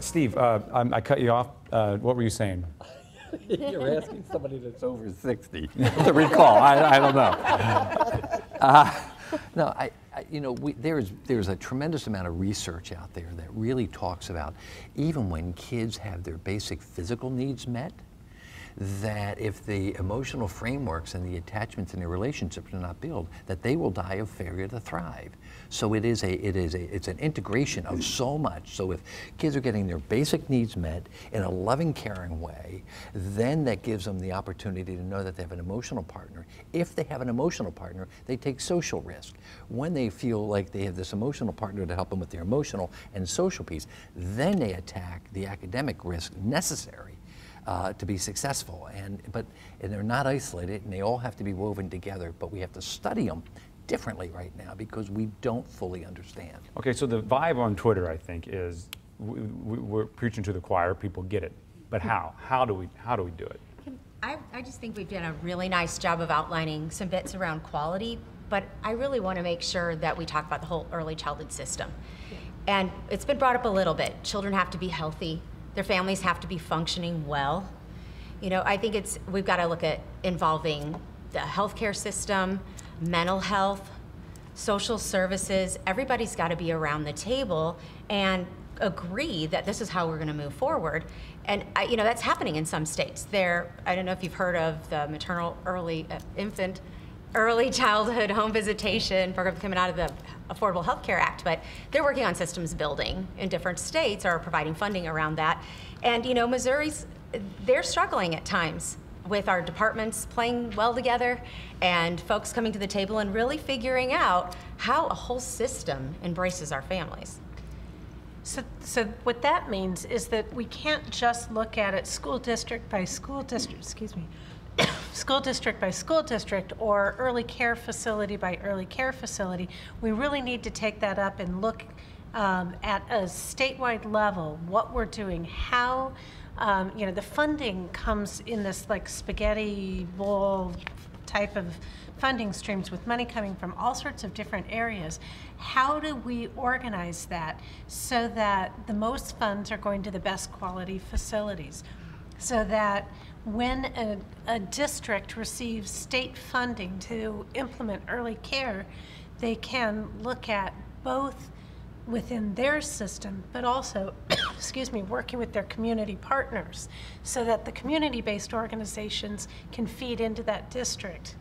Steve, I cut you off. What were you saying? You're asking somebody that's over 60 to recall. I don't know. No, you know, there's a tremendous amount of research out there that really talks about even when kids have their basic physical needs met, that if the emotional frameworks and the attachments in their relationships are not built, that they will die of failure to thrive. So it's an integration of so much. So if kids are getting their basic needs met in a loving, caring way, then that gives them the opportunity to know that they have an emotional partner. If they have an emotional partner, they take social risk. When they feel like they have this emotional partner to help them with their emotional and social piece, then they attack the academic risk necessary to be successful. And they're not isolated, and they all have to be woven together, but we have to study them differently right now because we don't fully understand. Okay, so the vibe on Twitter, I think, is we're preaching to the choir. People get it, but how? How do we do it? I just think we've done a really nice job of outlining some bits around quality, but I really want to make sure that we talk about the whole early childhood system. And it's been brought up a little bit. Children have to be healthy. Their families have to be functioning well. You know, I think we've got to look at involving the healthcare system, mental health, social services. Everybody's got to be around the table and agree that this is how we're going to move forward. And you know, that's happening in some states. I don't know if you've heard of the maternal infant early childhood home visitation program coming out of the Affordable Health Care Act, but they're working on systems building in different states or providing funding around that. And you know, they're struggling at times with our departments playing well together and folks coming to the table and really figuring out how a whole system embraces our families. So what that means is that we can't just look at it school district by school district, school district by school district or early care facility by early care facility. We really need to take that up and look at a statewide level, what we're doing, how you know, the funding comes in this like spaghetti bowl type of funding streams with money coming from all sorts of different areas. How do we organize that so that the most funds are going to the best quality facilities? So that when a district receives state funding to implement early care, they can look at both within their system, but also, excuse me, working with their community partners so that the community-based organizations can feed into that district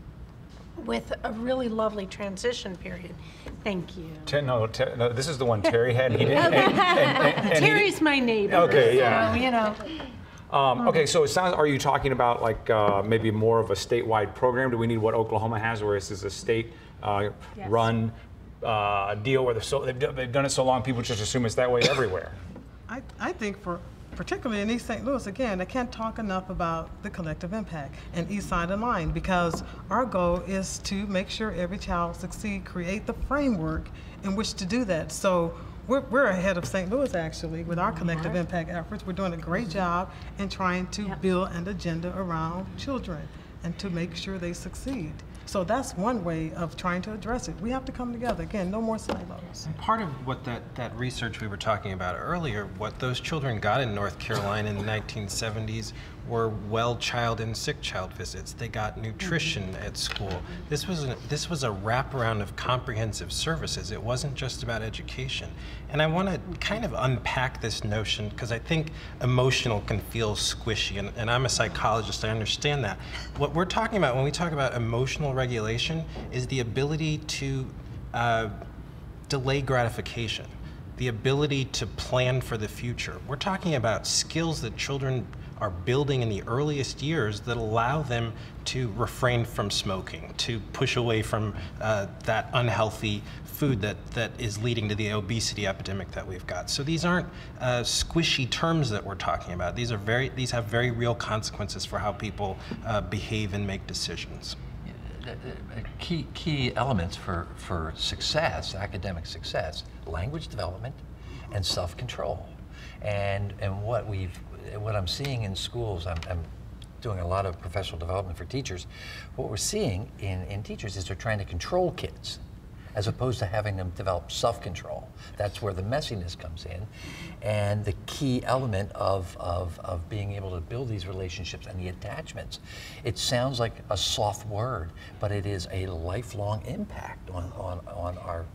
with a really lovely transition period. Thank you. No, this is the one Terry had. He didn't. And Terry's my neighbor. Okay, yeah. So, you know. Okay, so it sounds. Are you talking about like maybe more of a statewide program? Do we need what Oklahoma has, where this is a state-run deal where they've done it so long, people just assume it's that way everywhere? I think particularly in East St. Louis, again, I can't talk enough about the collective impact and East Side of Line, because our goal is to make sure every child succeed, create the framework in which to do that. So we're ahead of St. Louis actually with our collective impact efforts. We're doing a great job in trying to build an agenda around children and to make sure they succeed. So that's one way of trying to address it. We have to come together. Again, no more silos. And part of what that research we were talking about earlier, what those children got in North Carolina in the 1970s were well child and sick child visits. They got nutrition at school. This was a wraparound of comprehensive services. It wasn't just about education. And I want to kind of unpack this notion, because I think emotional can feel squishy, and I'm a psychologist, I understand that. What we're talking about when we talk about emotional regulation is the ability to delay gratification, the ability to plan for the future. We're talking about skills that children are building in the earliest years that allow them to refrain from smoking, to push away from that unhealthy food that is leading to the obesity epidemic that we've got. So these aren't squishy terms that we're talking about. These have very real consequences for how people behave and make decisions. Key elements for success, academic success: language development and self-control. And what I'm seeing in schools, I'm doing a lot of professional development for teachers. What we're seeing in teachers is they're trying to control kids. as opposed to having them develop self-control. That's where the messiness comes in. And the key element of being able to build these relationships and the attachments. It sounds like a soft word, but it is a lifelong impact on our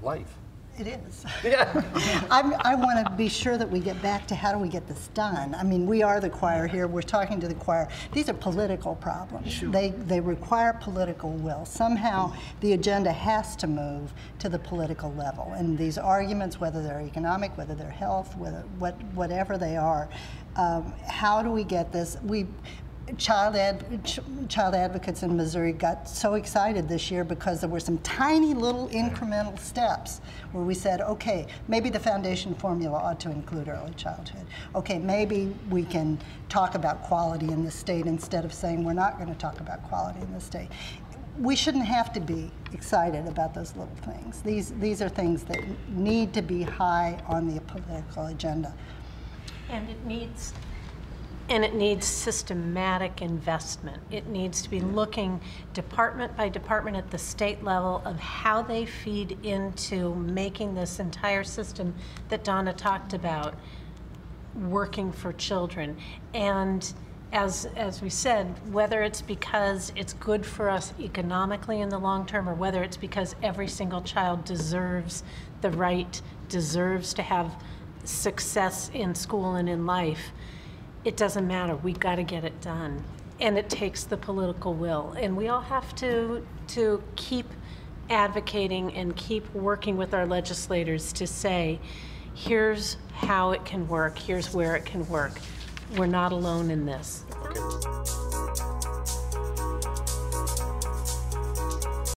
life. It is. Yeah. I want to be sure that we get back to how do we get this done. I mean, we are the choir here. We're talking to the choir. These are political problems. Sure. They require political will. Somehow the agenda has to move to the political level. And these arguments, whether they're economic, whether they're health, whatever they are, how do we get this? Child advocates in Missouri got so excited this year because there were some tiny little incremental steps where we said, okay, maybe the foundation formula ought to include early childhood. Okay, maybe we can talk about quality in the state instead of saying we're not going to talk about quality in the state. We shouldn't have to be excited about those little things. These are things that need to be high on the political agenda. And it needs systematic investment. It needs to be looking department by department at the state level of how they feed into making this entire system that Donna talked about working for children. And as we said, whether it's because it's good for us economically in the long term, or whether it's because every single child deserves to have success in school and in life, it doesn't matter. We've got to get it done. And it takes the political will. And we all have to keep advocating and keep working with our legislators to say, here's how it can work, here's where it can work. We're not alone in this.